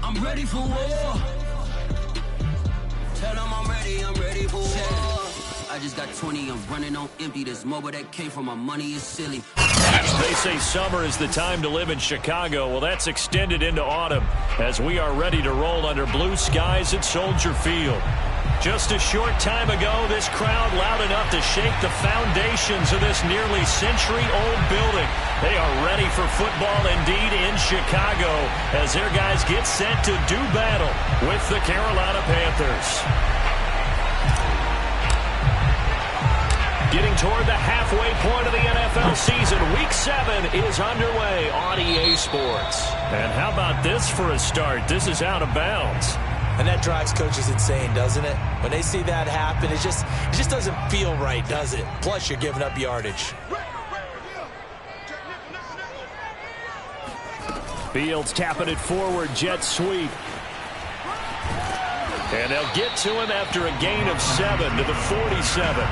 I'm ready for war. Tell them I'm ready for war. I just got 20, I'm running on empty. This mobile that came from my money is silly. They say summer is the time to live in Chicago. Well, that's extended into autumn as we are ready to roll under blue skies at Soldier Field. Just a short time ago, this crowd loud enough to shake the foundations of this nearly century-old building. They are ready for football indeed in Chicago as their guys get set to do battle with the Carolina Panthers. Getting toward the halfway point of the NFL season, Week 7 is underway on EA Sports. And how about this for a start? This is out of bounds. And that drives coaches insane, doesn't it? When they see that happen, it just doesn't feel right, does it? Plus, you're giving up yardage. Fields tapping it forward, jet sweep. And they'll get to him after a gain of 7 to the 47.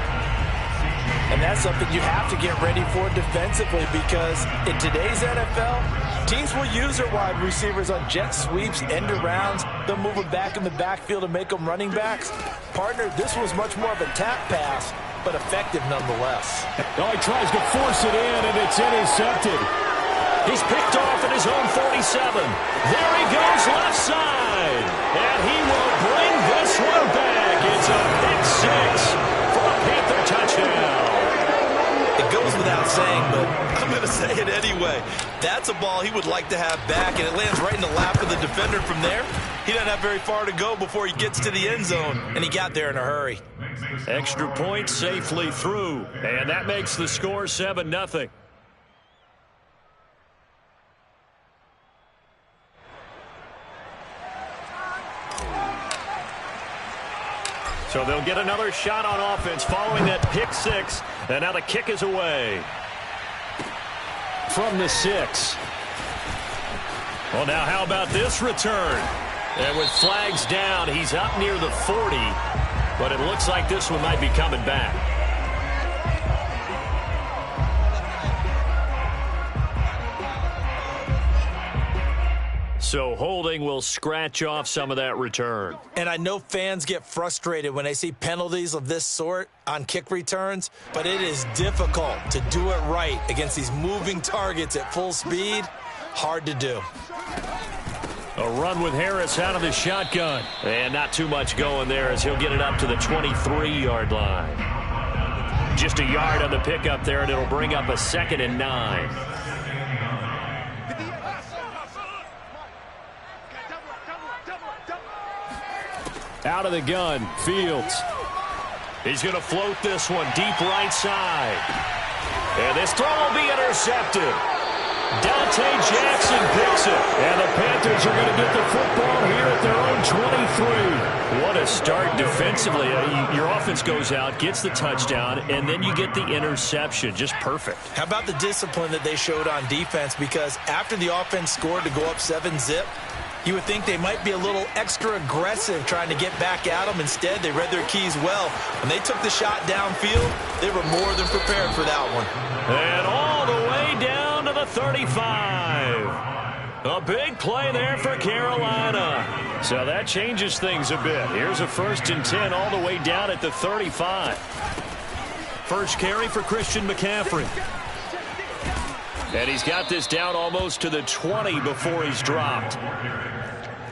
And that's something you have to get ready for defensively because in today's NFL, teams will use their wide receivers on jet sweeps, end arounds. They'll move them back in the backfield and make them running backs. Partner, this was much more of a tap pass, but effective nonetheless. Oh, he tries to force it in, and it's intercepted. He's picked off at his own 47. There he goes left side. And he will bring this one back. It's a pick six for a Panther touchdown. It goes without saying, but I'm going to say it anyway. That's a ball he would like to have back, and it lands right in the lap of the defender from there. He doesn't have very far to go before he gets to the end zone, and he got there in a hurry. Extra point safely through, and that makes the score 7-0. So they'll get another shot on offense following that pick six. And now the kick is away. From the 6. Well, now how about this return? And with flags down, he's up near the 40. But it looks like this one might be coming back. So holding will scratch off some of that return. And I know fans get frustrated when they see penalties of this sort on kick returns, but it is difficult to do it right against these moving targets at full speed. Hard to do. A run with Harris out of the shotgun. And not too much going there as he'll get it up to the 23-yard line. Just a yard on the pickup there, and it'll bring up a 2nd and 9. Out of the gun, Fields. He's going to float this one deep right side. And this throw will be intercepted. Dante Jackson picks it. And the Panthers are going to get the football here at their own 23. What a start defensively. Your offense goes out, gets the touchdown, and then you get the interception. Just perfect. How about the discipline that they showed on defense? Because after the offense scored to go up 7-zip, you would think they might be a little extra aggressive trying to get back at them. Instead, they read their keys well. When they took the shot downfield, they were more than prepared for that one. And all the way down to the 35. A big play there for Carolina. So that changes things a bit. Here's a 1st and 10 all the way down at the 35. First carry for Christian McCaffrey. And he's got this down almost to the 20 before he's dropped.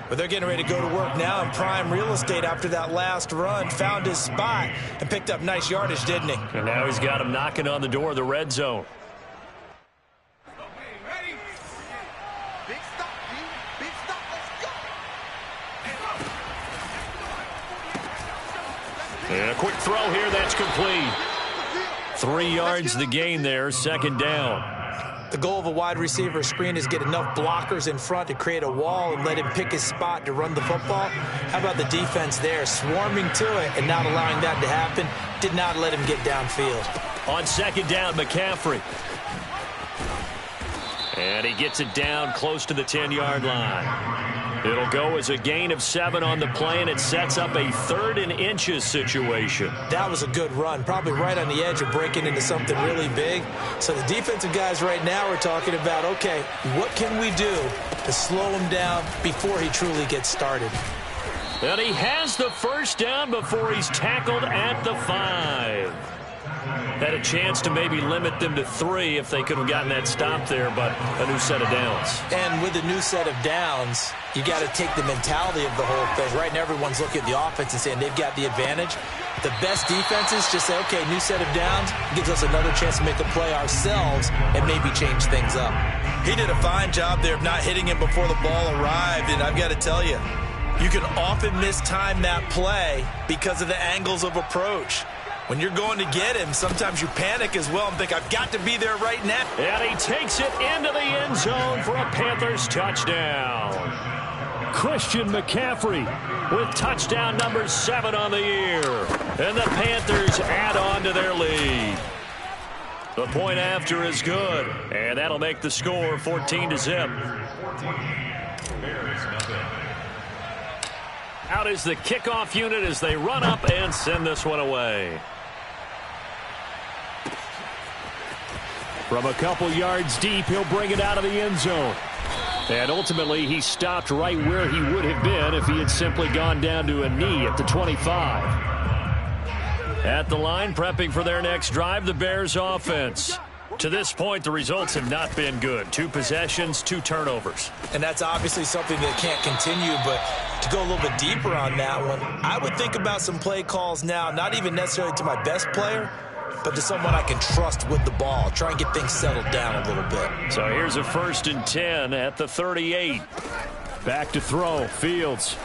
But they're getting ready to go to work now in prime real estate after that last run. Found his spot and picked up nice yardage, didn't he? And now he's got him knocking on the door of the red zone. And a quick throw here, that's complete. 3 yards the gain there, 2nd down. The goal of a wide receiver screen is get enough blockers in front to create a wall and let him pick his spot to run the football. How about the defense there, swarming to it and not allowing that to happen? Did not let him get downfield. On 2nd down, McCaffrey. And he gets it down close to the 10-yard line. It'll go as a gain of 7 on the play, and it sets up a 3rd and inches situation. That was a good run, probably right on the edge of breaking into something really big. So the defensive guys right now are talking about, okay, what can we do to slow him down before he truly gets started? And he has the first down before he's tackled at the 5. Had a chance to maybe limit them to 3 if they could have gotten that stop there, but a new set of downs. And with a new set of downs, you got to take the mentality of the whole thing. Right now, everyone's looking at the offense and saying they've got the advantage. The best defenses just say, okay, new set of downs gives us another chance to make a play ourselves and maybe change things up. He did a fine job there of not hitting him before the ball arrived, and I've got to tell you, you can often mistime that play because of the angles of approach. When you're going to get him, sometimes you panic as well and think, I've got to be there right now. And he takes it into the end zone for a Panthers touchdown. Christian McCaffrey with touchdown number 7 on the year. And the Panthers add on to their lead. The point after is good, and that'll make the score 14-0. Out is the kickoff unit as they run up and send this one away. From a couple yards deep, he'll bring it out of the end zone. And ultimately, he stopped right where he would have been if he had simply gone down to a knee at the 25. At the line, prepping for their next drive, the Bears offense. To this point, the results have not been good. 2 possessions, 2 turnovers. And that's obviously something that can't continue, but to go a little bit deeper on that one, I would think about some play calls now, not even necessarily to my best player, but to someone I can trust with the ball. Try and get things settled down a little bit. So here's a 1st and 10 at the 38. Back to throw, Fields.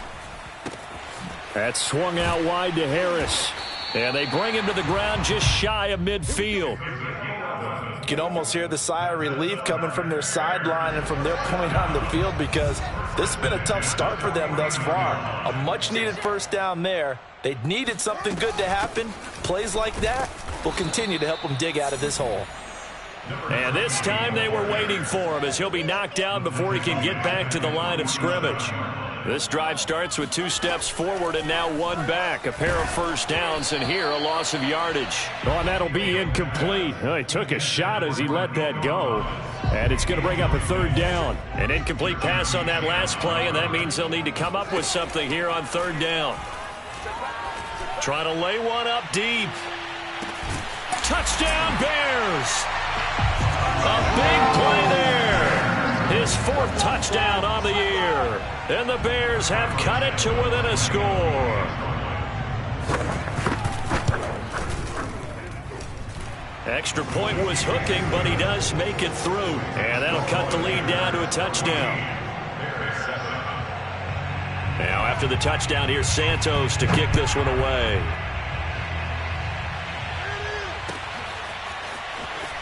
That's swung out wide to Harris. And they bring him to the ground just shy of midfield. You can almost hear the sigh of relief coming from their sideline and from their point on the field because this has been a tough start for them thus far. A much-needed first down there. They needed something good to happen. Plays like that will continue to help them dig out of this hole. And this time they were waiting for him as he'll be knocked down before he can get back to the line of scrimmage. This drive starts with 2 steps forward and now 1 back. A pair of first downs, and here a loss of yardage. Oh, and that'll be incomplete. Oh, he took a shot as he let that go. And it's going to bring up a 3rd down. An incomplete pass on that last play, and that means they'll need to come up with something here on 3rd down. Trying to lay one up deep. Touchdown, Bears! A big play there. His 4th touchdown on the year. And the Bears have cut it to within a score. Extra point was hooking, but he does make it through. And that'll cut the lead down to a touchdown. Now after the touchdown, here's Santos to kick this one away.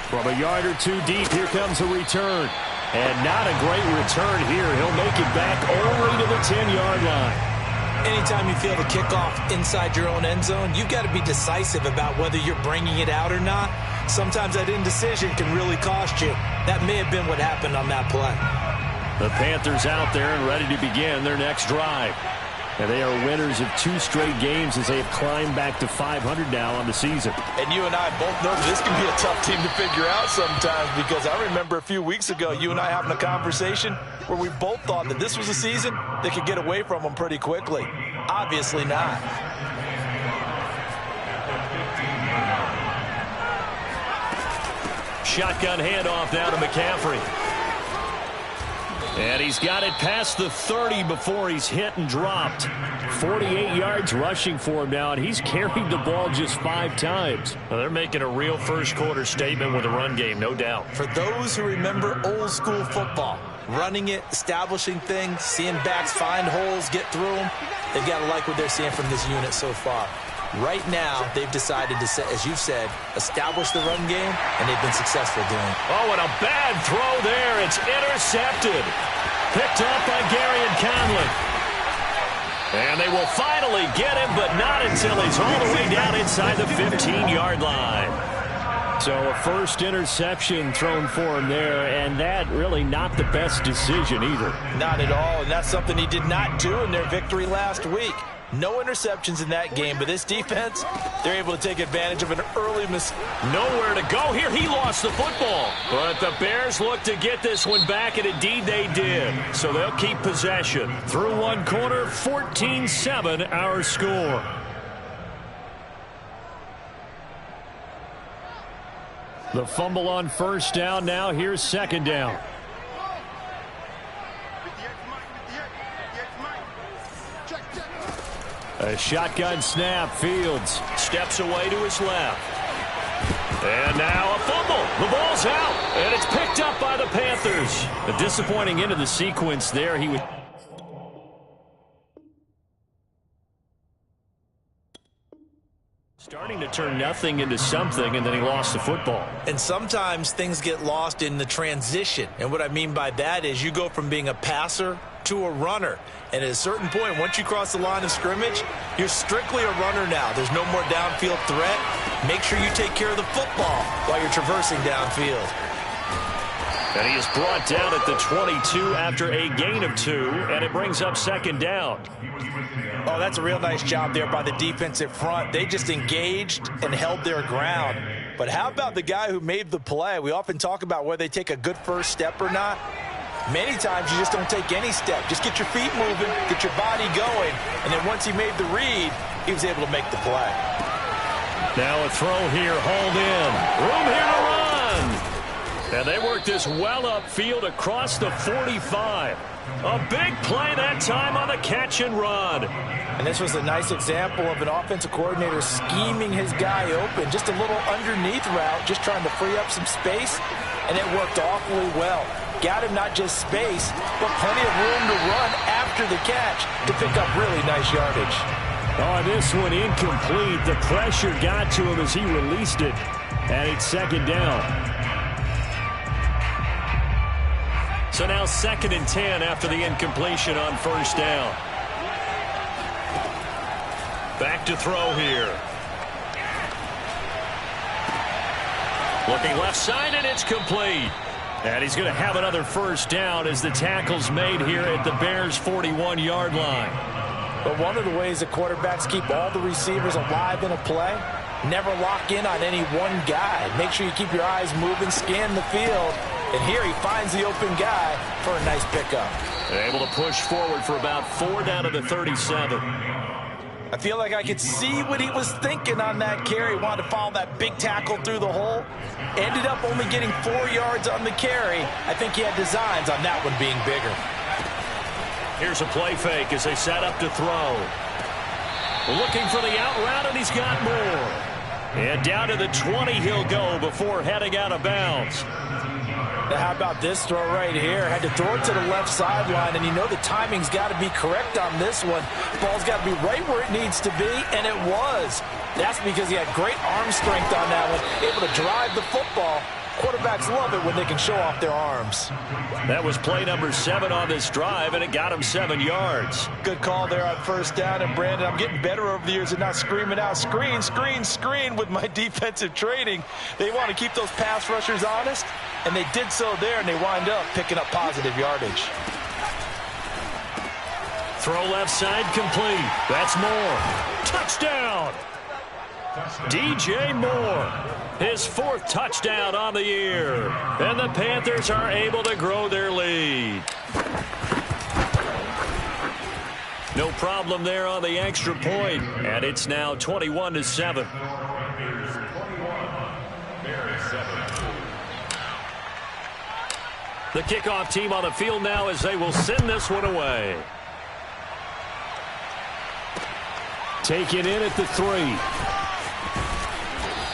From a yard or 2 deep, here comes a return. And not a great return here. He'll make it back only to the 10-yard line. Anytime you feel the kickoff inside your own end zone, you've got to be decisive about whether you're bringing it out or not. Sometimes that indecision can really cost you. That may have been what happened on that play. The Panthers out there and ready to begin their next drive. And they are winners of 2 straight games as they have climbed back to 500 now on the season. And you and I both know this can be a tough team to figure out sometimes because I remember a few weeks ago you and I having a conversation where we both thought that this was a season that could get away from them pretty quickly. Obviously not. Shotgun handoff now to McCaffrey. And he's got it past the 30 before he's hit and dropped. 48 yards rushing for him now, and he's carried the ball just 5 times. Well, they're making a real first-quarter statement with a run game, no doubt. For those who remember old-school football, running it, establishing things, seeing backs find holes, get through them, they've got to like what they're seeing from this unit so far. Right now, they've decided to, as you've said, establish the run game, and they've been successful doing it. Oh, and a bad throw there. It's intercepted. Picked up by Gary and Conley. And they will finally get him, but not until he's all the way down inside the 15-yard line. So a first interception thrown for him there, and that really not the best decision either. Not at all, and that's something he did not do in their victory last week. No interceptions in that game, but this defense, they're able to take advantage of an early mistake. Nowhere to go here. He lost the football. But the Bears look to get this one back, and indeed they did. So they'll keep possession. Through one quarter, 14-7 our score. The fumble on first down now. Here's second down. A shotgun snap. Fields steps away to his left. And now a fumble. The ball's out, and it's picked up by the Panthers. A disappointing end of the sequence there. He was starting to turn nothing into something, and then he lost the football. And sometimes things get lost in the transition. And what I mean by that is you go from being a passer to a runner. And at a certain point, once you cross the line of scrimmage, you're strictly a runner now. There's no more downfield threat. Make sure you take care of the football while you're traversing downfield. And he is brought down at the 22 after a gain of 2, and it brings up second down. Oh, that's a real nice job there by the defensive front. They just engaged and held their ground. But how about the guy who made the play? We often talk about whether they take a good first step or not. Many times you just don't take any step. Just get your feet moving, get your body going, and then once he made the read, he was able to make the play. Now a throw here, hauled in. Room here to run. And they work this well upfield across the 45. A big play that time on the catch and run. And this was a nice example of an offensive coordinator scheming his guy open. Just a little underneath route, just trying to free up some space, and it worked awfully well. Got him not just space, but plenty of room to run after the catch to pick up really nice yardage. Oh, this one incomplete. The pressure got to him as he released it, and it's second down. So now 2nd and 10 after the incompletion on first down. Back to throw here. Looking left side, and it's complete. And he's going to have another first down as the tackle's made here at the Bears' 41-yard line. But one of the ways the quarterbacks keep all the receivers alive in a play, never lock in on any one guy. Make sure you keep your eyes moving, scan the field. And here he finds the open guy for a nice pickup. Able to push forward for about 4 down to the 37. I feel like I could see what he was thinking on that carry. Wanted to follow that big tackle through the hole. Ended up only getting 4 yards on the carry. I think he had designs on that one being bigger. Here's a play fake as they set up to throw. Looking for the out route, and he's got more. And down to the 20 he'll go before heading out of bounds. Now how about this throw right here? Had to throw it to the left sideline, and you know the timing's got to be correct on this one. Ball's got to be right where it needs to be, and it was. That's because he had great arm strength on that one, able to drive the football. Quarterbacks love it when they can show off their arms. That was play number 7 on this drive, and it got him 7 yards. Good call there on first down, and Brandon, I'm getting better over the years at not screaming out, screen, screen, screen with my defensive training. They want to keep those pass rushers honest, and they did so there, and they wind up picking up positive yardage. Throw left side complete. That's Moore. Touchdown! DJ Moore, his 4th touchdown on the year. And the Panthers are able to grow their lead. No problem there on the extra point, and it's now 21-7. The kickoff team on the field now as they will send this one away. Taken in at the 3.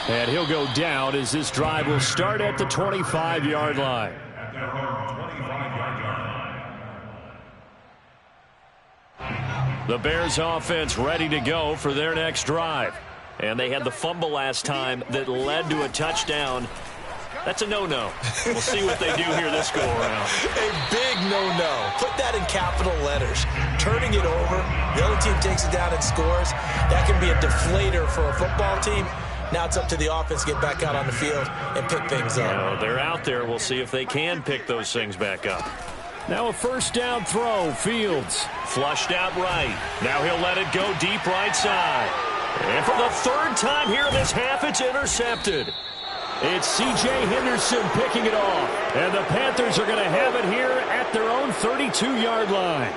And he'll go down as this drive will start at the 25-yard line. The Bears offense ready to go for their next drive. And they had the fumble last time that led to a touchdown. That's a no-no. We'll see what they do here this go-around. A big no-no. Put that in capital letters. Turning it over, the other team takes it down and scores. That can be a deflator for a football team. Now it's up to the offense to get back out on the field and pick things up. They're out there. We'll see if they can pick those things back up. Now a first down throw. Fields flushed out right. Now he'll let it go deep right side. And for the third time here in this half, it's intercepted. It's C.J. Henderson picking it off. And the Panthers are going to have it here at their own 32-yard line.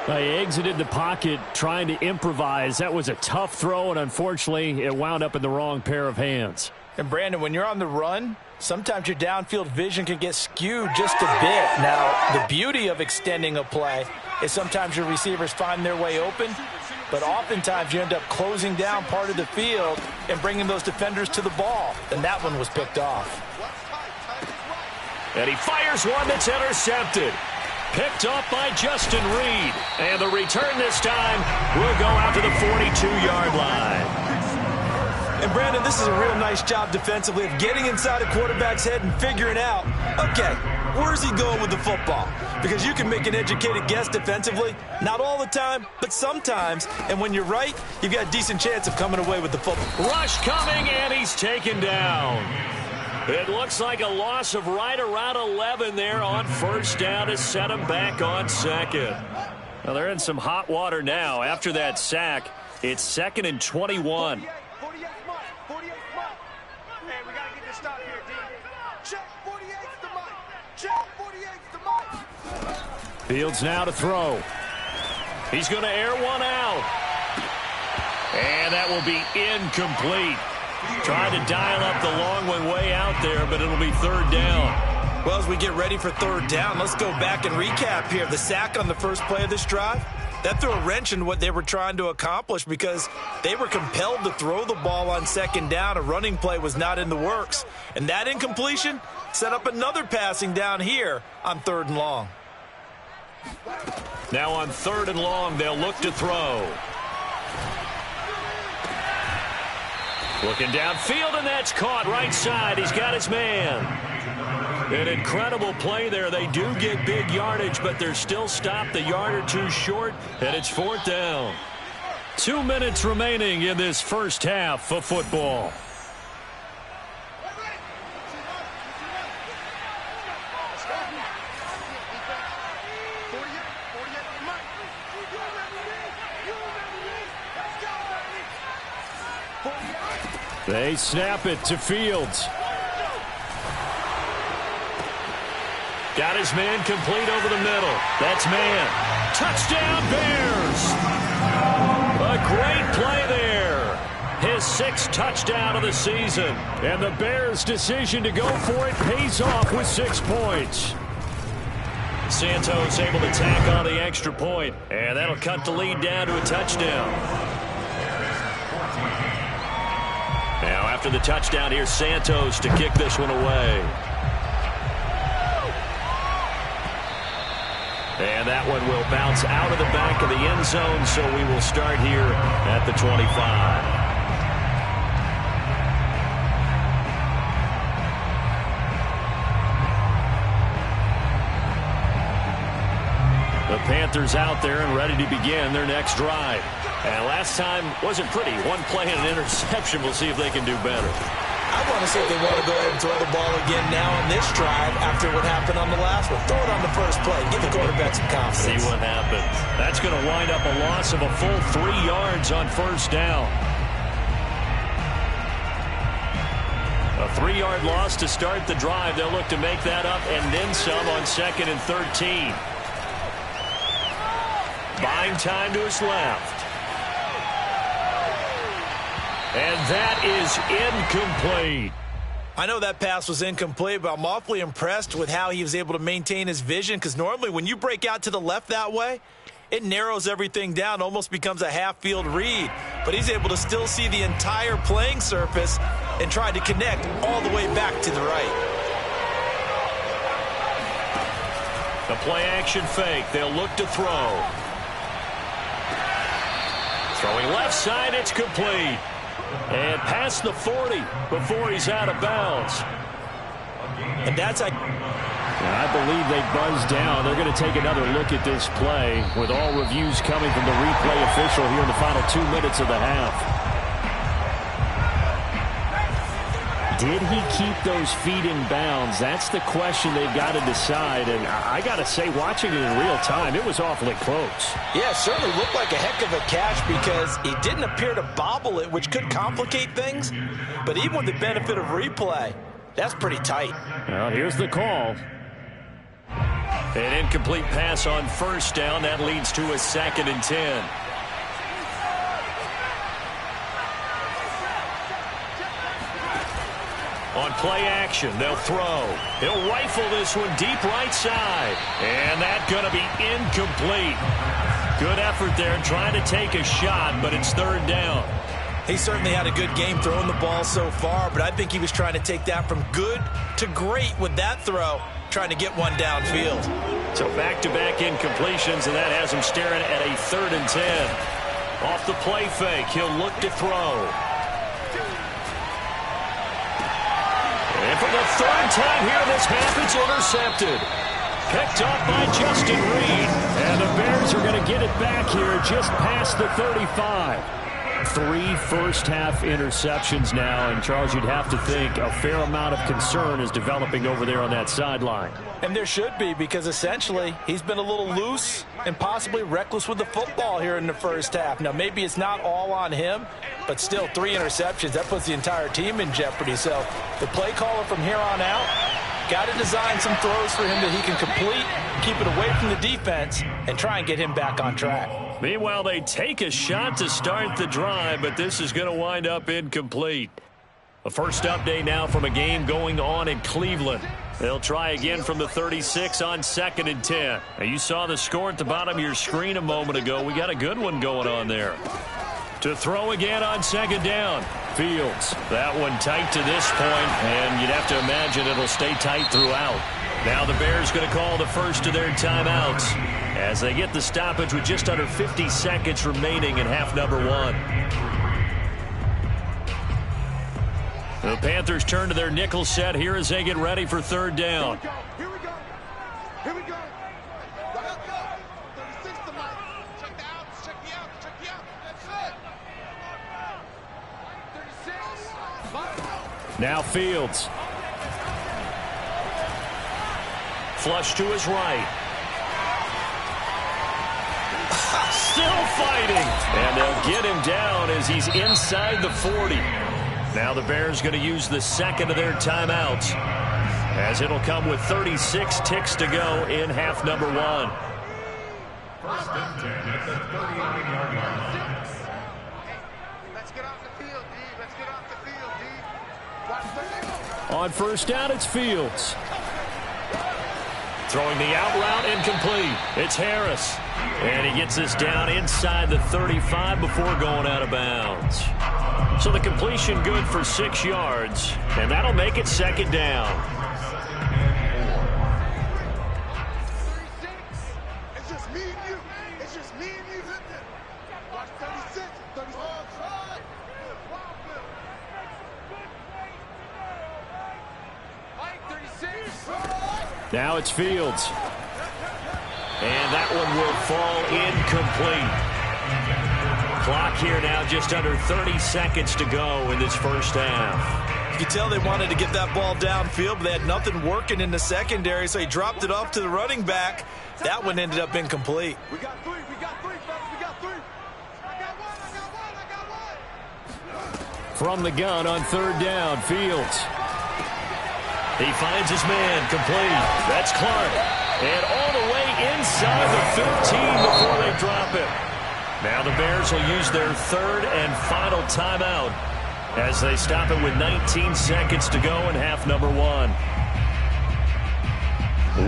They exited the pocket trying to improvise. That was a tough throw, and unfortunately, it wound up in the wrong pair of hands. And, Brandon, when you're on the run, sometimes your downfield vision can get skewed just a bit. Now, the beauty of extending a play is sometimes your receivers find their way open, but oftentimes you end up closing down part of the field and bringing those defenders to the ball. And that one was picked off. And he fires one that's intercepted. Picked up by Justin Reed. And the return this time will go out to the 42-yard line. And, Brandon, this is a real nice job defensively of getting inside a quarterback's head and figuring out, okay, where's he going with the football? Because you can make an educated guess defensively, not all the time, but sometimes. And when you're right, you've got a decent chance of coming away with the football. Rush coming, and he's taken down. It looks like a loss of right around 11 there on first down to set him back on second. Well, they're in some hot water now. After that sack, it's 2nd and 21. Fields now to throw. He's going to air one out. And that will be incomplete. Trying to dial up the long one way out there, but it'll be third down. Well, as we get ready for third down, let's go back and recap here. The sack on the first play of this drive, that threw a wrench in what they were trying to accomplish because they were compelled to throw the ball on second down. A running play was not in the works. And that incompletion set up another passing down here on 3rd and long. Now on 3rd and long, they'll look to throw. Looking downfield, and that's caught right side. He's got his man. An incredible play there. They do get big yardage, but they're still stopped a yard or two short, and it's 4th down. 2 minutes remaining in this first half of football. They snap it to Fields. Got his man complete over the middle. That's man. Touchdown, Bears. A great play there. His 6th touchdown of the season. And the Bears' decision to go for it pays off with 6 points. Santos able to tack on the extra point. And that'll cut the lead down to a touchdown. Now after the touchdown, here's Santos to kick this one away. And that one will bounce out of the back of the end zone, so we will start here at the 25. The Panthers out there and ready to begin their next drive. And last time wasn't pretty. One play and an interception. We'll see if they can do better. I want to see if they want to go ahead and throw the ball again now on this drive after what happened on the last one. Throw it on the first play. Give the quarterback some confidence. See what happens. That's going to wind up a loss of a full 3 yards on first down. A 3-yard loss to start the drive. They'll look to make that up and then some on 2nd and 13. Buying time to his left. And that is incomplete. I know that pass was incomplete, but I'm awfully impressed with how he was able to maintain his vision, because normally when you break out to the left that way, it narrows everything down, almost becomes a half-field read. But he's able to still see the entire playing surface and try to connect all the way back to the right. The play-action fake. They'll look to throw. Throwing left side, it's complete. And past the 40 before he's out of bounds. And that's I believe they buzzed down. They're going to take another look at this play with all reviews coming from the replay official here in the final 2 minutes of the half. Did he keep those feet in bounds? That's the question they've got to decide. And I got to say, watching it in real time, it was awfully close. Yeah, it certainly looked like a heck of a catch because he didn't appear to bobble it, which could complicate things. But even with the benefit of replay, that's pretty tight. Well, here's the call. An incomplete pass on first down. That leads to a 2nd and 10. On play action, they'll throw. He'll rifle this one deep right side. And that's going to be incomplete. Good effort there trying to take a shot, but it's 3rd down. He certainly had a good game throwing the ball so far, but I think he was trying to take that from good to great with that throw, trying to get one downfield. So back-to-back incompletions, and that has him staring at a 3rd and 10. Off the play fake, he'll look to throw. And for the 3rd time here this half, it's intercepted. Picked off by Justin Reed. And the Bears are going to get it back here just past the 35. 3 first-half interceptions now, and Charles, you'd have to think a fair amount of concern is developing over there on that sideline. And there should be, because essentially he's been a little loose and possibly reckless with the football here in the first half. Now, maybe it's not all on him, but still 3 interceptions. That puts the entire team in jeopardy. So the play caller from here on out got to design some throws for him that he can complete, keep it away from the defense, and try and get him back on track. Meanwhile, they take a shot to start the drive, but this is going to wind up incomplete. A first update now from a game going on in Cleveland. They'll try again from the 36 on 2nd and 10. Now, you saw the score at the bottom of your screen a moment ago. We got a good one going on there. To throw again on 2nd down. Fields. That one tight to this point, and you'd have to imagine it'll stay tight throughout. Now the Bears going to call the first of their timeouts as they get the stoppage with just under 50 seconds remaining in half number 1. The Panthers turn to their nickel set here as they get ready for 3rd down. Here we go. Here we go. Let's go. 36 to Mike. Check the outs. Check the outs. Check the outs. That's it. 36. Now Fields. Flush to his right. Still fighting. And they'll get him down as he's inside the 40. Now the Bears going to use the 2nd of their timeouts, as it'll come with 36 ticks to go in half number 1. First and 10 at the 38-yard line. Let's get off the field, D. Let's get off the field, D. Watch the... On first down, it's Fields. Throwing the out route incomplete. It's Harris. And he gets this down inside the 35 before going out of bounds. So the completion good for 6 yards, and that'll make it 2nd down. 36. It's just me and you. It's just me and you. Watch 36. 36. Mike, 36. Now it's Fields. And that one will fall incomplete. Clock here now just under 30 seconds to go in this first half. You can tell they wanted to get that ball downfield, but they had nothing working in the secondary, so he dropped it off to the running back. That one ended up incomplete. We got 3. We got 3, fellas. We got 3. I got one. From the gun on 3rd down, Fields. He finds his man complete. That's Clark. And all the way inside the 15 before they drop it. Now the Bears will use their 3rd and final timeout as they stop it with 19 seconds to go in half number 1.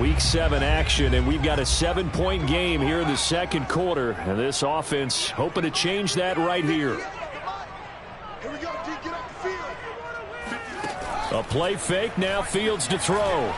Week 7 action, and we've got a 7-point game here in the 2nd quarter. And this offense hoping to change that right here. Here we go, D. Get off the field. A play fake, now Fields to throw.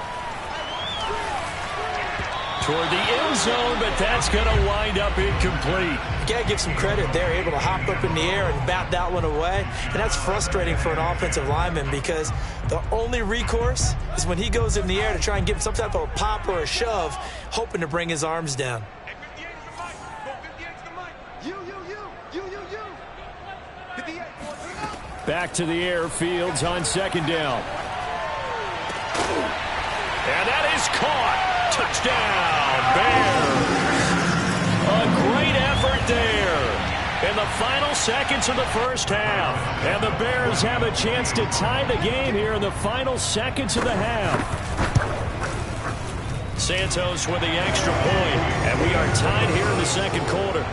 Toward the end zone, but that's going to wind up incomplete. You got to give some credit. They're able to hop up in the air and bat that one away. And that's frustrating for an offensive lineman because the only recourse is when he goes in the air to try and give some type of a pop or a shove, hoping to bring his arms down. Back to the air. Fields on second down. And that is caught. Touchdown, Bears. A great effort there in the final seconds of the first half. And the Bears have a chance to tie the game here in the final seconds of the half. Santos with the extra point, and we are tied here in the second quarter.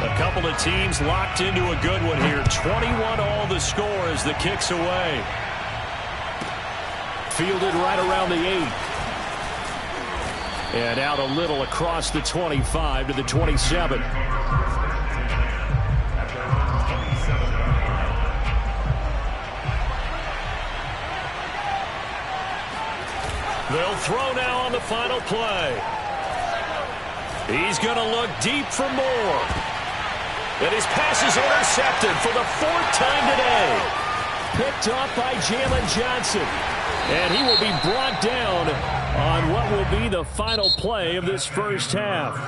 A couple of teams locked into a good one here. 21 all the score as the kick's away. Fielded right around the 8. And out a little across the 25 to the 27. They'll throw now on the final play. He's going to look deep for more. And his pass is intercepted for the 4th time today. Picked off by Jalen Johnson. And he will be brought down on what will be the final play of this first half.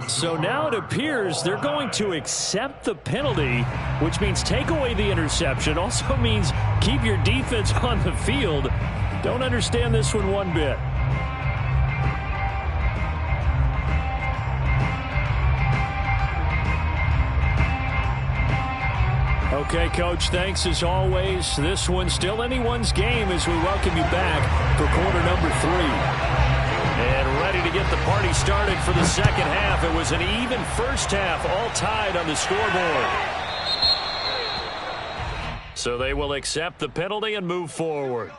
So now it appears they're going to accept the penalty, which means take away the interception. Also means keep your defense on the field. Don't understand this one bit. Okay, Coach, thanks as always. This one's still anyone's game as we welcome you back for quarter number 3. And ready to get the party started for the second half. It was an even first half, all tied on the scoreboard. So they will accept the penalty and move forward.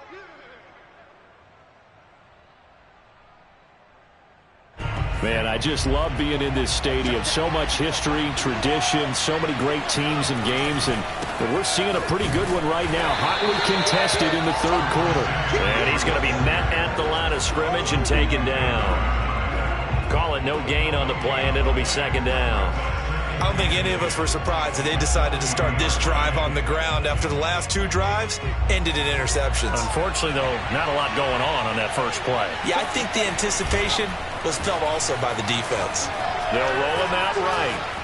Man, I just love being in this stadium. So much history, tradition, so many great teams and games, and we're seeing a pretty good one right now. Hotly contested in the third quarter. And he's going to be met at the line of scrimmage and taken down. Call it no gain on the play, and it'll be second down. I don't think any of us were surprised that they decided to start this drive on the ground after the last 2 drives ended in interceptions. Unfortunately, though, not a lot going on that first play. Yeah, I think the anticipation was felt also by the defense. They'll roll him out right.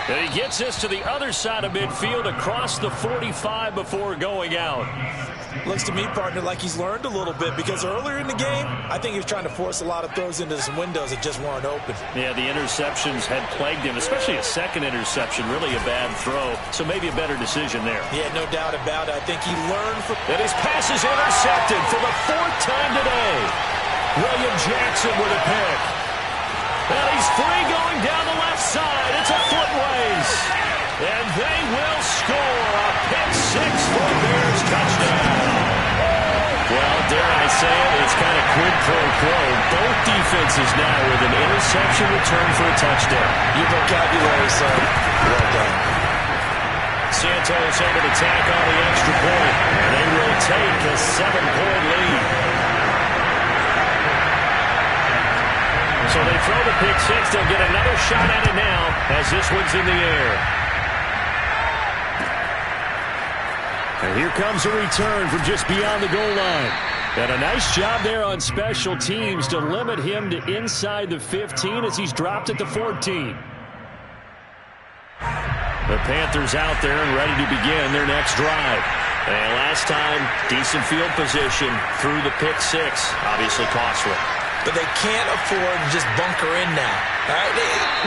And he gets us to the other side of midfield across the 45 before going out. Looks to me, partner, like he's learned a little bit, because earlier in the game, I think he was trying to force a lot of throws into some windows that just weren't open. Yeah, the interceptions had plagued him, especially a second interception, really a bad throw. So maybe a better decision there. Yeah, no doubt about it. I think he learned from... And his pass is intercepted for the 4th time today. William Jackson with a pick. And he's free going down the left side. It's a foot race. And they will score a pick 6 for Bears touchdown. Well, dare I say it, it's kind of quid pro quo. Both defenses now with an interception return for a touchdown. Your vocabulary, sir. Well done. Santos able to tack on the extra point. And they will take a 7-point lead. So they throw the pick 6. They'll get another shot at it now as this one's in the air. And here comes a return from just beyond the goal line. And a nice job there on special teams to limit him to inside the 15 as he's dropped at the 14. The Panthers out there and ready to begin their next drive. And last time, decent field position through the pick 6. Obviously costly. But they can't afford to just bunker in now. All right?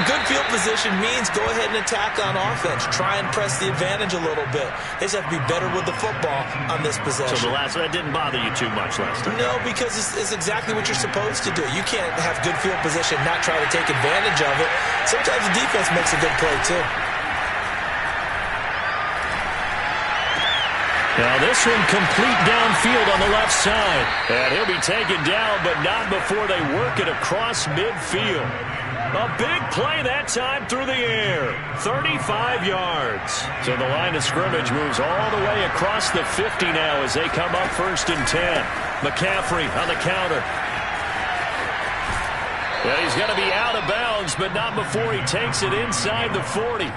Good field position means go ahead and attack on offense. Try and press the advantage a little bit. They just have to be better with the football on this possession. So that didn't bother you too much last time? No, because it's exactly what you're supposed to do. You can't have good field position, not try to take advantage of it. Sometimes the defense makes a good play, too. Now this one complete downfield on the left side. And he'll be taken down, but not before they work it across midfield. A big play that time through the air. 35 yards. So the line of scrimmage moves all the way across the 50 now as they come up 1st and 10. McCaffrey on the counter. Well, he's going to be out of bounds, but not before he takes it inside the 40.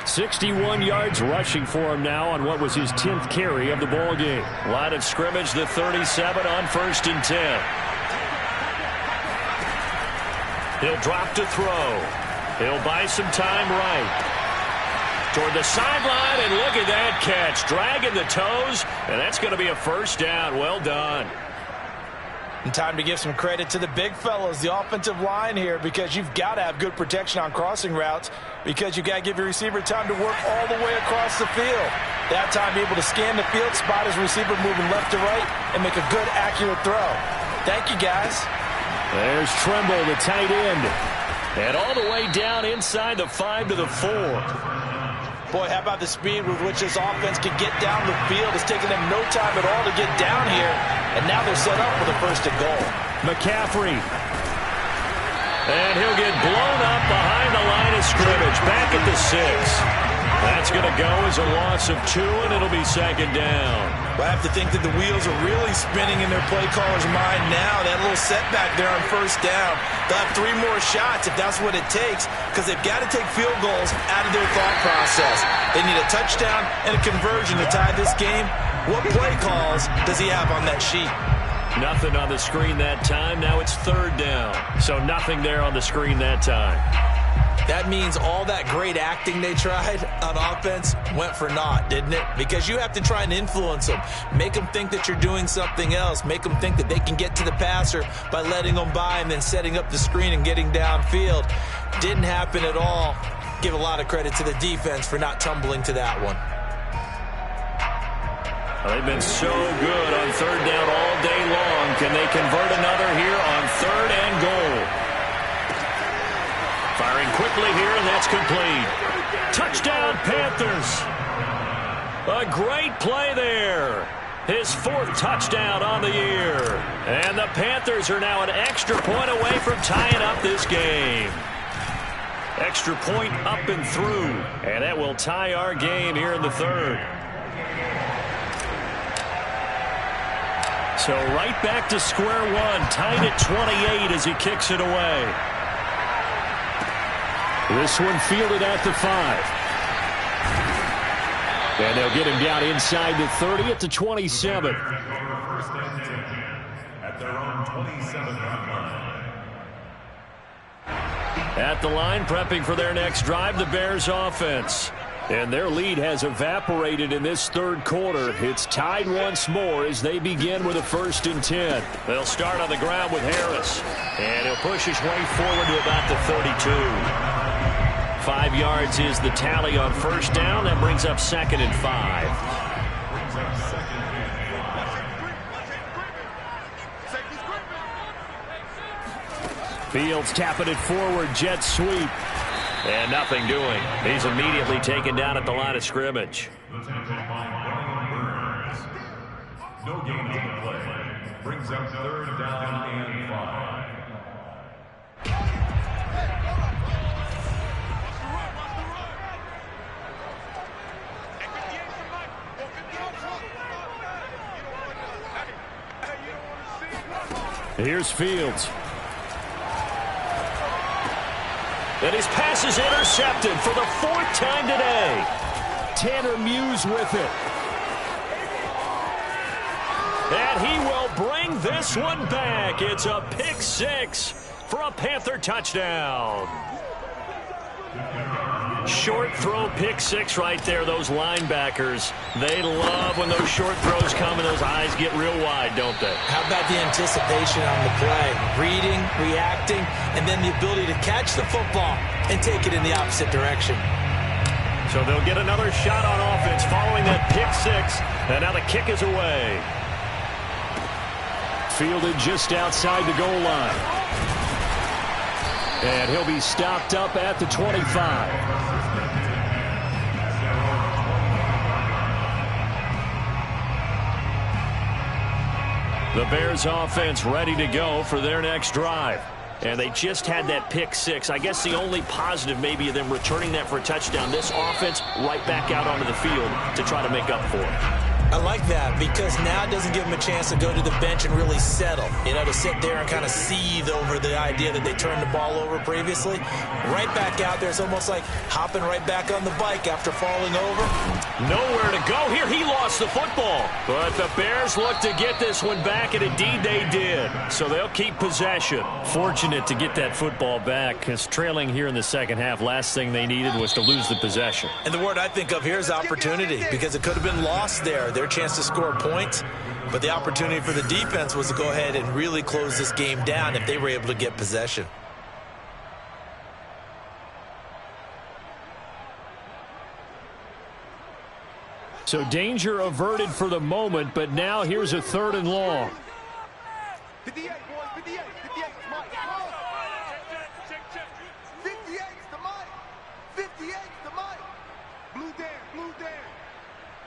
61 yards rushing for him now on what was his 10th carry of the ball game. Line of scrimmage, the 37 on 1st and 10. He'll drop to throw. He'll buy some time right. Toward the sideline, and look at that catch. Dragging the toes, and that's going to be a first down. Well done. And time to give some credit to the big fellas, the offensive line here, because you've got to have good protection on crossing routes, because you've got to give your receiver time to work all the way across the field. That time, be able to scan the field, spot his receiver moving left to right, and make a good, accurate throw. Thank you, guys. There's Trimble, the tight end. And all the way down inside the 5 to the 4. Boy, how about the speed with which this offense can get down the field? It's taken them no time at all to get down here, and now they're set up for the 1st and goal. McCaffrey. And he'll get blown up behind the line of scrimmage, back at the 6. That's going to go as a loss of 2, and it'll be 2nd down. Well, I have to think that the wheels are really spinning in their play caller's mind now. That little setback there on 1st down. They'll have 3 more shots if that's what it takes, because they've got to take field goals out of their thought process. They need a touchdown and a conversion to tie this game. What play calls does he have on that sheet? Nothing on the screen that time. Now it's 3rd down. So nothing there on the screen that time. That means all that great acting they tried on offense went for naught, didn't it? Because you have to try and influence them. Make them think that you're doing something else. Make them think that they can get to the passer by letting them by and then setting up the screen and getting downfield. Didn't happen at all. Give a lot of credit to the defense for not tumbling to that one. They've been so good on 3rd down all day long. Can they convert another here on 3rd and goal? Firing quickly here, and that's complete. Touchdown, Panthers. A great play there. His 4th touchdown on the year. And the Panthers are now an extra point away from tying up this game. Extra point up and through. And that will tie our game here in the 3rd. So right back to square one. Tied at 28 as he kicks it away. This one fielded at the 5. And they'll get him down inside the 30 at the 27. At their own 27-yard line. At the line, prepping for their next drive, the Bears offense. And their lead has evaporated in this 3rd quarter. It's tied once more as they begin with a 1st and 10. They'll start on the ground with Harris. And he'll push his way forward to about the 32. 5 yards is the tally on 1st down. That brings up 2nd and 5. Fields tapping it forward. Jet sweep. And nothing doing. He's immediately taken down at the line of scrimmage. No gain on the play. Brings up 3rd down and 5. Here's Fields. And his pass is intercepted for the 4th time today. Tanner Muse with it. And he will bring this one back. It's a pick 6 for a Panther touchdown. Short throw, pick 6 right there. Those linebackers, they love when those short throws come and those eyes get real wide, don't they? How about the anticipation on the play? Reading, reacting, and then the ability to catch the football and take it in the opposite direction. So they'll get another shot on offense following that pick 6, and now the kick is away. Fielded just outside the goal line. And he'll be stopped up at the 25. The Bears offense ready to go for their next drive. And they just had that pick 6. I guess the only positive maybe of them returning that for a touchdown. This offense right back out onto the field to try to make up for it. I like that because now it doesn't give them a chance to go to the bench and really settle. You know, to sit there and kind of seethe over the idea that they turned the ball over previously. Right back out there. It's almost like hopping right back on the bike after falling over. Nowhere to go here. He lost the football. But the Bears look to get this one back, and indeed they did. So they'll keep possession. Fortunate to get that football back because trailing here in the second half, last thing they needed was to lose the possession. And the word I think of here is opportunity because it could have been lost there. Their chance to score points. But the opportunity for the defense was to go ahead and really close this game down if they were able to get possession. So danger averted for the moment, but now here's a 3rd and long. 58, boys, 58, 58, Mike. 58's the Mike. 58's the Mike. Blue Dan.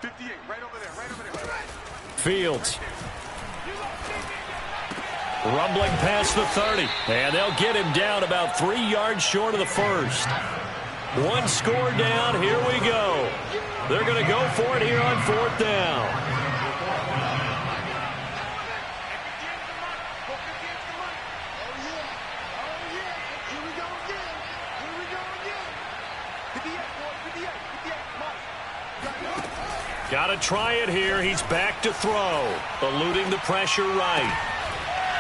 58, right over there, right over there. Fields. Rumbling past the 30. And they'll get him down about 3 yards short of the first. One score down. Here we go. They're going to go for it here on 4th down. Got to try it here. He's back to throw. Eluding the pressure right.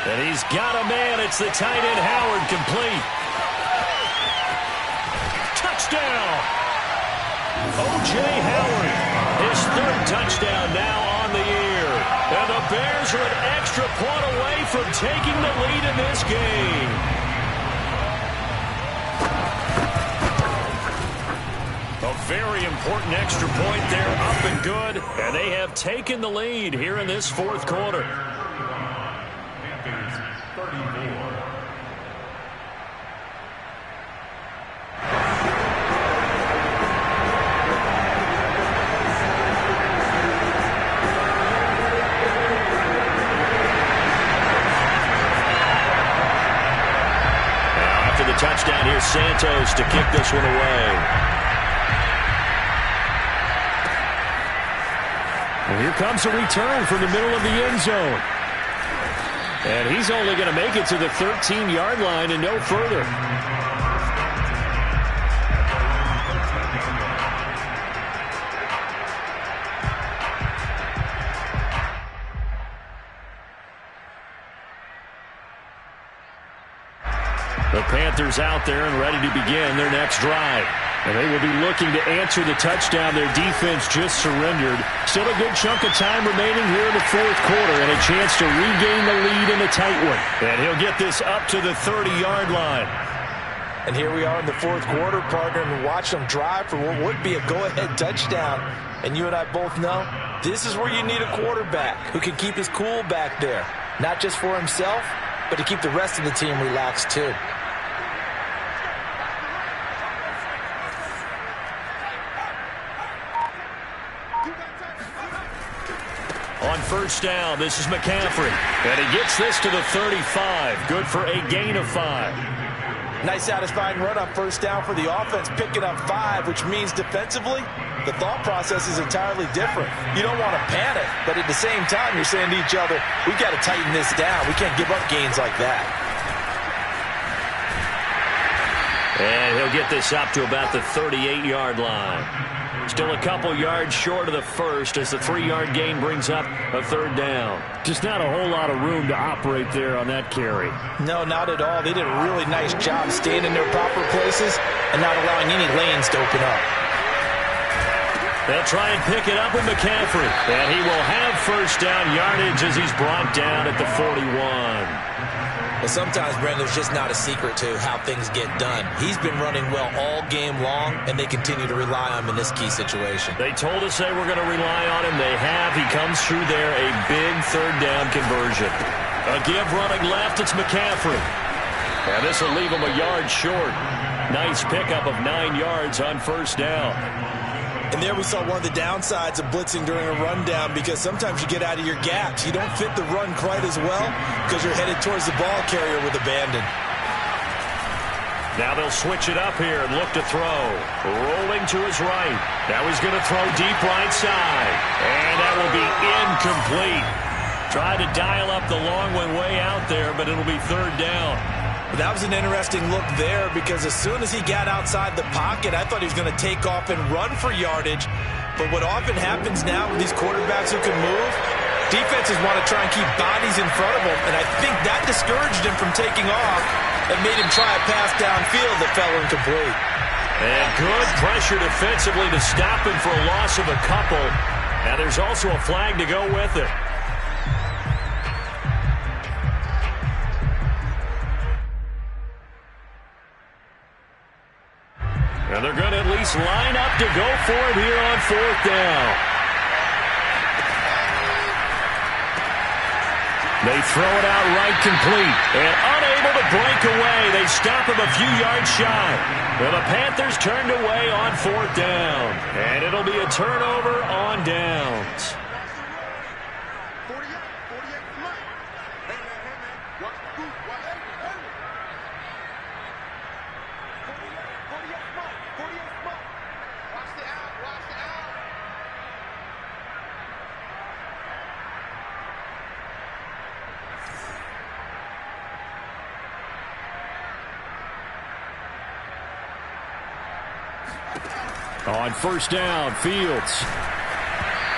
And he's got a man. It's the tight end Howard, complete. Touchdown. O.J. Howard, his 3rd touchdown now on the year. And the Bears are an extra point away from taking the lead in this game. A very important extra point there, up and good. And they have taken the lead here in this 4th quarter. Panthers 34. Touchdown, here's Santos to kick this one away. And here comes a return from the middle of the end zone. And he's only going to make it to the 13-yard line and no further. The Panthers out there and ready to begin their next drive. And they will be looking to answer the touchdown their defense just surrendered. Still a good chunk of time remaining here in the 4th quarter and a chance to regain the lead in a tight one. And he'll get this up to the 30-yard line. And here we are in the 4th quarter, partner, and watch them drive for what would be a go-ahead touchdown. And you and I both know this is where you need a quarterback who can keep his cool back there. Not just for himself, but to keep the rest of the team relaxed too. On 1st down, this is McCaffrey. And he gets this to the 35. Good for a gain of 5. Nice satisfying run on 1st down for the offense, picking up 5, which means defensively, the thought process is entirely different. You don't want to panic, but at the same time, you're saying to each other, we got to tighten this down. We can't give up gains like that. And he'll get this up to about the 38-yard line. Still a couple yards short of the first as the 3-yard gain brings up a 3rd down. Just not a whole lot of room to operate there on that carry. No, not at all. They did a really nice job staying in their proper places and not allowing any lanes to open up. They'll try and pick it up with McCaffrey. And he will have 1st down yardage as he's brought down at the 41. Well, sometimes, Brandon, there's just not a secret to how things get done. He's been running well all game long, and they continue to rely on him in this key situation. They told us they were going to rely on him. They have. He comes through there, a big 3rd down conversion. A give running left, it's McCaffrey. And this will leave him a yard short. Nice pickup of 9 yards on 1st down. And there we saw one of the downsides of blitzing during a rundown because sometimes you get out of your gaps. You don't fit the run quite as well because you're headed towards the ball carrier with abandon. Now they'll switch it up here and look to throw. Rolling to his right. Now he's going to throw deep right side. And that will be incomplete. Tried to dial up the long one way out there, but it'll be third down. That was an interesting look there because as soon as he got outside the pocket, I thought he was going to take off and run for yardage. But what often happens now with these quarterbacks who can move, defenses want to try and keep bodies in front of them, and I think that discouraged him from taking off and made him try a pass downfield that fell incomplete. And good pressure defensively to stop him for a loss of a couple. Now there's also a flag to go with it. And they're going to at least line up to go for it here on fourth down. They throw it out right complete. And unable to break away. They stop him a few yards shy. Well, the Panthers turned away on fourth down. And it'll be a turnover on downs. 48, come on. Hey, man, watch the group, watch the group. 48, come on. 48, come on. Watch the out, watch the out. On first down, Fields.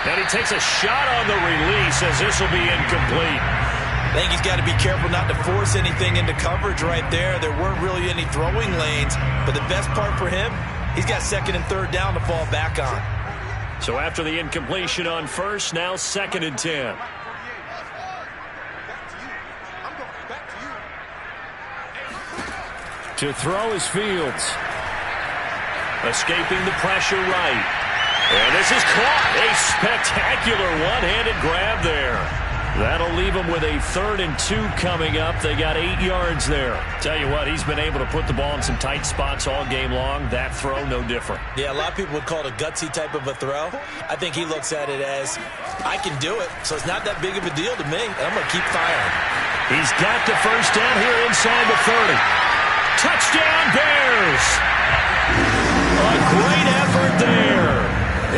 And he takes a shot on the release as this will be incomplete. I think he's got to be careful not to force anything into coverage right there. There weren't really any throwing lanes, but the best part for him, he's got second and third down to fall back on. So after the incompletion on first, now second and 10. To throw is Fields. Escaping the pressure right. And this is caught. A spectacular one-handed grab there. That'll leave them with a 3rd and 2 coming up. They got 8 yards there. Tell you what, he's been able to put the ball in some tight spots all game long. That throw, no different. Yeah, a lot of people would call it a gutsy type of a throw. I think he looks at it as, I can do it, so it's not that big of a deal to me. I'm going to keep firing. He's got the first down here inside the 30. Touchdown, Bears! A great effort there.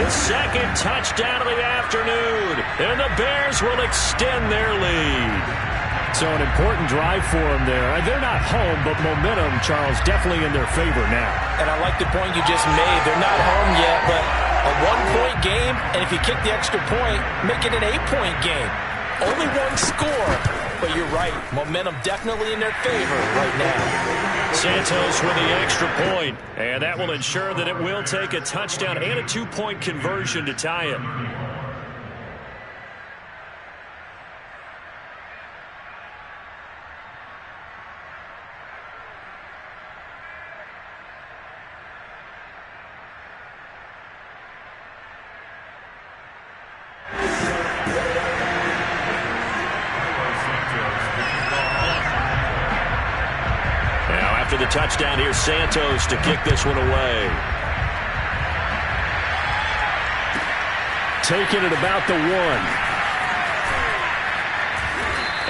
His second touchdown of the afternoon. And the Bears will extend their lead. So an important drive for them there. They're not home, but momentum, Charles, definitely in their favor now. And I like the point you just made. They're not home yet, but a 1-point game, and if you kick the extra point, make it an 8-point game. Only one score, but you're right. Momentum definitely in their favor right now. Santos with the extra point, and that will ensure that it will take a touchdown and a 2-point conversion to tie it. The touchdown here, Santos to kick this one away. Taking it about the 1.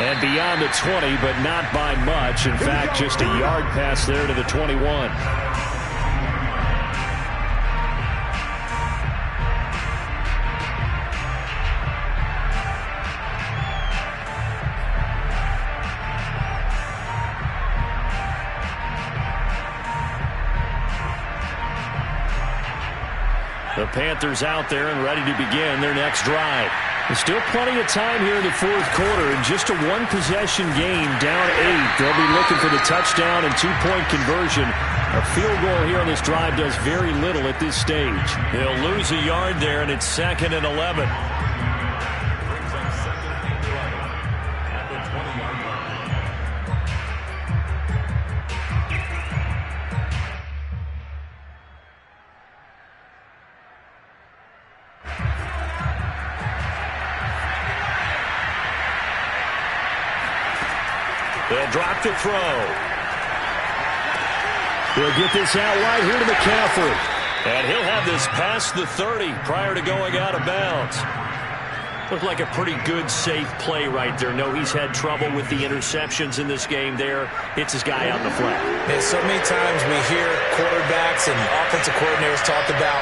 And beyond the 20, but not by much. In fact, just a yard pass there to the 21. The Panthers out there and ready to begin their next drive. There's still plenty of time here in the fourth quarter, and just a one-possession game, down 8. They'll be looking for the touchdown and 2-point conversion. A field goal here on this drive does very little at this stage. They'll lose a yard there, and it's 2nd and 11. They'll drop to throw. He'll get this out wide here to McCaffrey. And he'll have this past the 30 prior to going out of bounds. Looked like a pretty good, safe play right there. No, he's had trouble with the interceptions in this game there. Hits his guy out in the flat. Man, so many times we hear quarterbacks and offensive coordinators talk about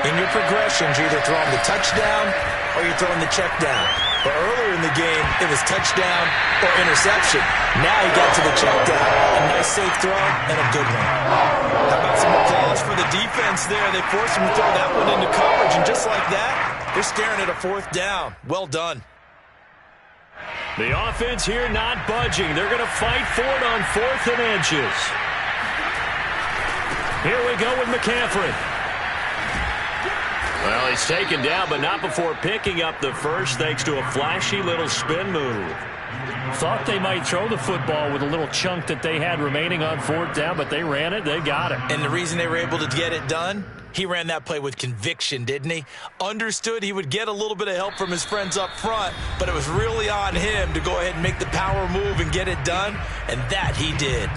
in your progressions, you're either throwing the touchdown or you're throwing the check down. But earlier in the game, it was touchdown or interception. Now he got to the check down. A nice safe throw and a good one. How about some applause for the defense there? They forced him to throw that one into coverage, and just like that, they're staring at a fourth down. Well done. The offense here not budging. They're going to fight for it on 4th and inches. Here we go with McCaffrey. Well, he's taken down, but not before picking up the first thanks to a flashy little spin move. Thought they might throw the football with a little chunk that they had remaining on 4th down, but they ran it. They got it. And the reason they were able to get it done, he ran that play with conviction, didn't he? Understood he would get a little bit of help from his friends up front, but it was really on him to go ahead and make the power move and get it done, and that he did.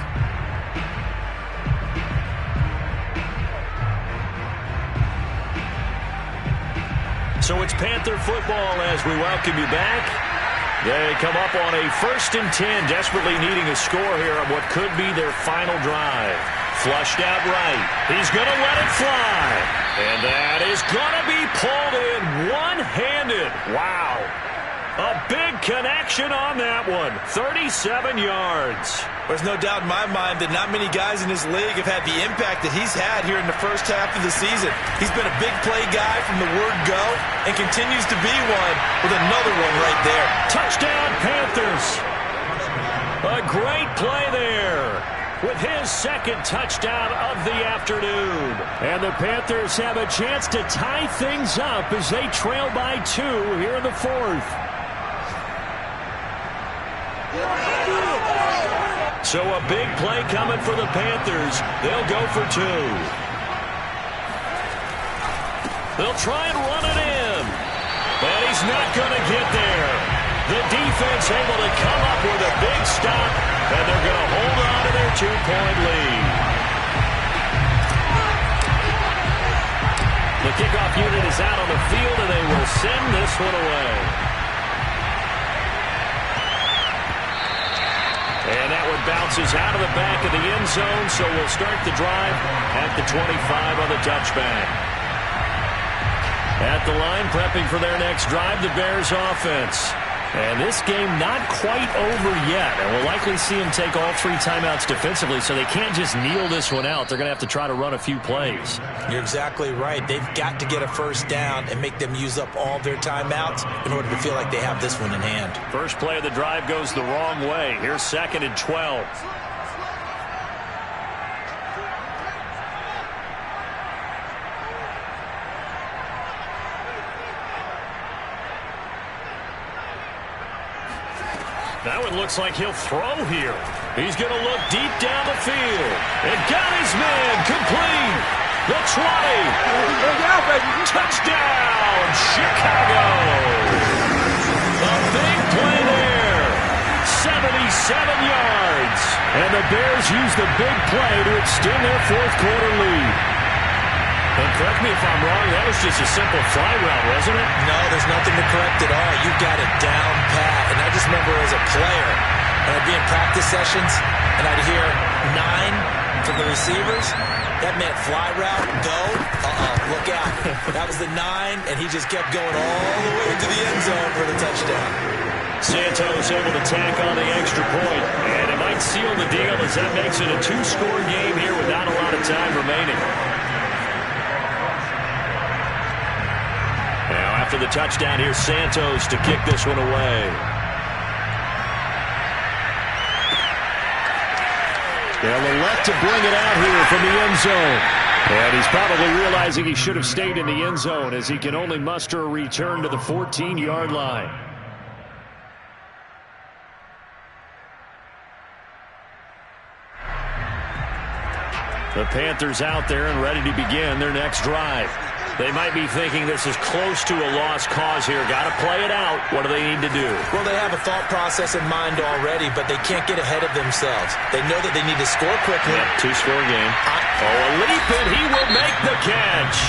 So it's Panther football as we welcome you back. They come up on a 1st and 10, desperately needing a score here on what could be their final drive. Flushed out right. He's going to let it fly. And that is going to be pulled in one-handed. Wow. A big connection on that one. 37 yards. There's no doubt in my mind that not many guys in this league have had the impact that he's had here in the first half of the season. He's been a big play guy from the word go and continues to be one with another one right there. Touchdown, Panthers. A great play there with his 2nd touchdown of the afternoon. And the Panthers have a chance to tie things up as they trail by 2 here in the 4th. So a big play coming for the Panthers. They'll go for 2. They'll try and run it in. And he's not going to get there. The defense able to come up with a big stop, and they're going to hold on to their 2-point lead. The kickoff unit is out on the field, and they will send this one away. And that one bounces out of the back of the end zone, so we'll start the drive at the 25 on the touchback. At the line, prepping for their next drive, the Bears offense. And this game not quite over yet. And we'll likely see them take all 3 timeouts defensively, so they can't just kneel this one out. They're going to have to try to run a few plays. You're exactly right. They've got to get a first down and make them use up all their timeouts in order to feel like they have this one in hand. First play of the drive goes the wrong way. Here's 2nd and 12. That one looks like he'll throw here. He's going to look deep down the field. And got his man complete. The 20. Touchdown, Chicago. A big play there. 77 yards. And the Bears use the big play to extend their 4th quarter lead. And correct me if I'm wrong, that was just a simple fly route, wasn't it? No, there's nothing to correct at all. You got it down pat. And I just remember as a player, when I'd be in practice sessions, and I'd hear 9 from the receivers, that meant fly route, go, look out. That was the 9, and he just kept going all the way to the end zone for the touchdown. Santos able to tack on the extra point, and it might seal the deal as that makes it a 2-score game here with not a lot of time remaining. Now after the touchdown, here's Santos to kick this one away. They'll elect to bring it out here from the end zone. And he's probably realizing he should have stayed in the end zone as he can only muster a return to the 14-yard line. The Panthers out there and ready to begin their next drive. They might be thinking this is close to a lost cause here. Got to play it out. What do they need to do? Well, they have a thought process in mind already, but they can't get ahead of themselves. They know that they need to score quickly. Yep, 2-score game. A leap, and he will make the catch.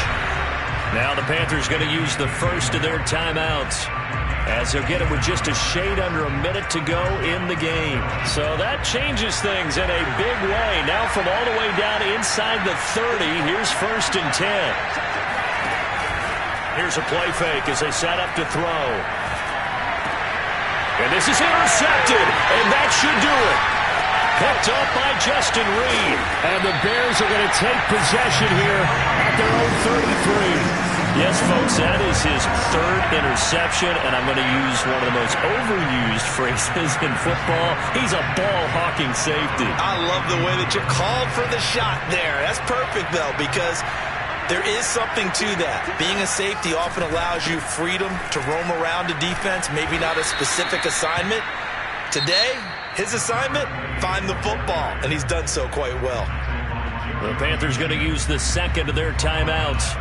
Now the Panthers going to use the first of their timeouts. as they'll get it with just a shade under a minute to go in the game. So that changes things in a big way. Now from all the way down inside the 30, here's 1st and 10. Here's a play fake as they set up to throw. And this is intercepted, and that should do it. Picked up by Justin Reed. And the Bears are going to take possession here at their own 33. Yes, folks, that is his 3rd interception, and I'm going to use one of the most overused phrases in football. He's a ball-hawking safety. I love the way that you called for the shot there. That's perfect, though, because there is something to that. Being a safety often allows you freedom to roam around a defense, maybe not a specific assignment. Today, his assignment, find the football, and he's done so quite well. The Panthers going to use the 2nd of their timeouts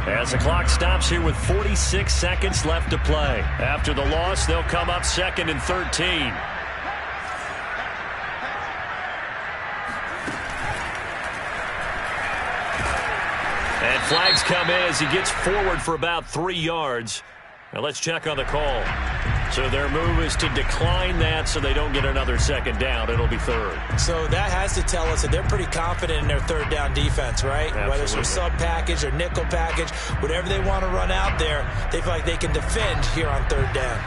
as the clock stops here with 46 seconds left to play. After the loss, they'll come up 2nd and 13. And flags come in as he gets forward for about 3 yards. Now let's check on the call. So their move is to decline that so they don't get another 2nd down. It'll be 3rd. So that has to tell us that they're pretty confident in their 3rd down defense, right? Absolutely. Whether it's a sub package or nickel package, whatever they want to run out there, they feel like they can defend here on 3rd down.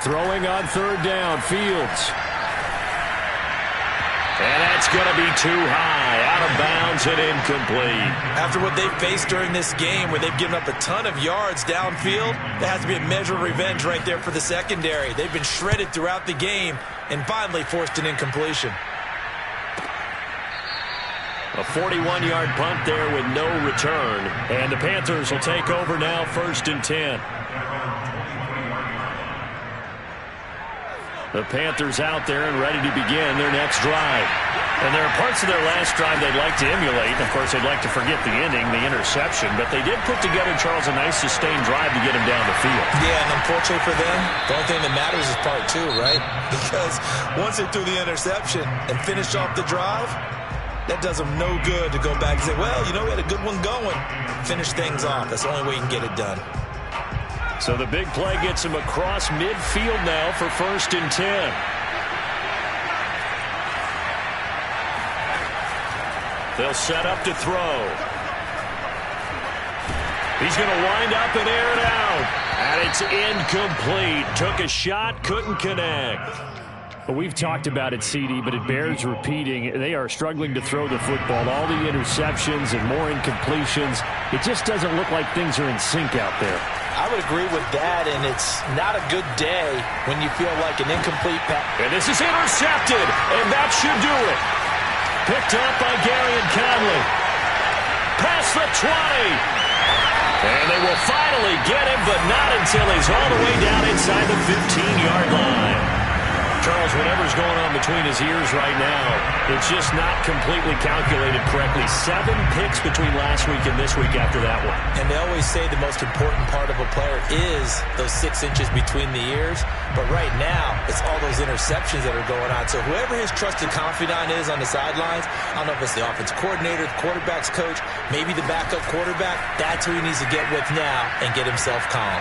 Throwing on 3rd down, Fields. And that's going to be too high, out of bounds and incomplete. After what they've faced during this game where they've given up a ton of yards downfield, there has to be a measure of revenge right there for the secondary. They've been shredded throughout the game and finally forced an incompletion. A 41-yard punt there with no return. And the Panthers will take over now, 1st and 10. The Panthers out there and ready to begin their next drive. And there are parts of their last drive they'd like to emulate. Of course, they'd like to forget the ending, the interception. But they did put together, Charles, a nice sustained drive to get him down the field. Yeah, and unfortunately for them, the only thing that matters is part 2, right? Because once they threw the interception and finished off the drive, that does them no good to go back and say, well, you know, we had a good one going. Finish things off. That's the only way you can get it done. So the big play gets him across midfield now for 1st and 10. They'll set up to throw. He's going to wind up and air it out. And it's incomplete. Took a shot, couldn't connect. Well, we've talked about it, CD, but it bears repeating. They are struggling to throw the football. All the interceptions and more incompletions. It just doesn't look like things are in sync out there. I would agree with that, and it's not a good day when you feel like an incomplete pass. And this is intercepted, and that should do it. Picked up by Gary and Conley. Past the 20. And they will finally get him, but not until he's all the way down inside the 15-yard line. Charles, whatever's going on between his ears right now, it's just not completely calculated correctly. 7 picks between last week and this week after that one. And they always say the most important part of a player is those 6 inches between the ears. But right now, it's all those interceptions that are going on. So whoever his trusted confidant is on the sidelines, I don't know if it's the offensive coordinator, the quarterback's coach, maybe the backup quarterback, that's who he needs to get with now and get himself calm.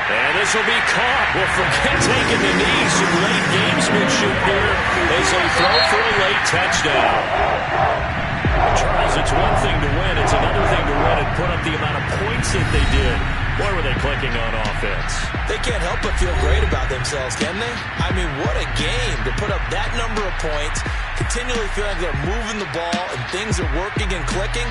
And this will be caught. Well, forget taking the knee. Some late gamesmanship here as they throw for a late touchdown. Charles, it's one thing to win. It's another thing to win and put up the amount of points that they did. Boy, were they clicking on offense. They can't help but feel great about themselves, can they? I mean, what a game to put up that number of points, continually feeling like they're moving the ball and things are working and clicking.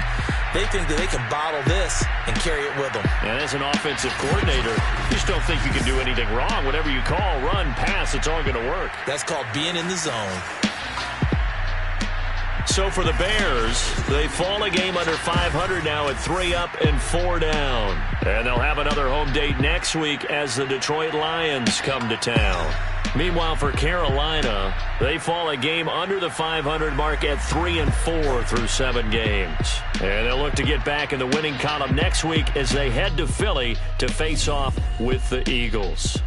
They think that they can bottle this and carry it with them. And as an offensive coordinator, you just don't think you can do anything wrong. Whatever you call, run, pass, it's all going to work. That's called being in the zone. So for the Bears, they fall a game under 500 now at 3 up and 4 down. And they'll have another home date next week as the Detroit Lions come to town. Meanwhile, for Carolina, they fall a game under the 500 mark at 3-4 through 7 games. And they'll look to get back in the winning column next week as they head to Philly to face off with the Eagles.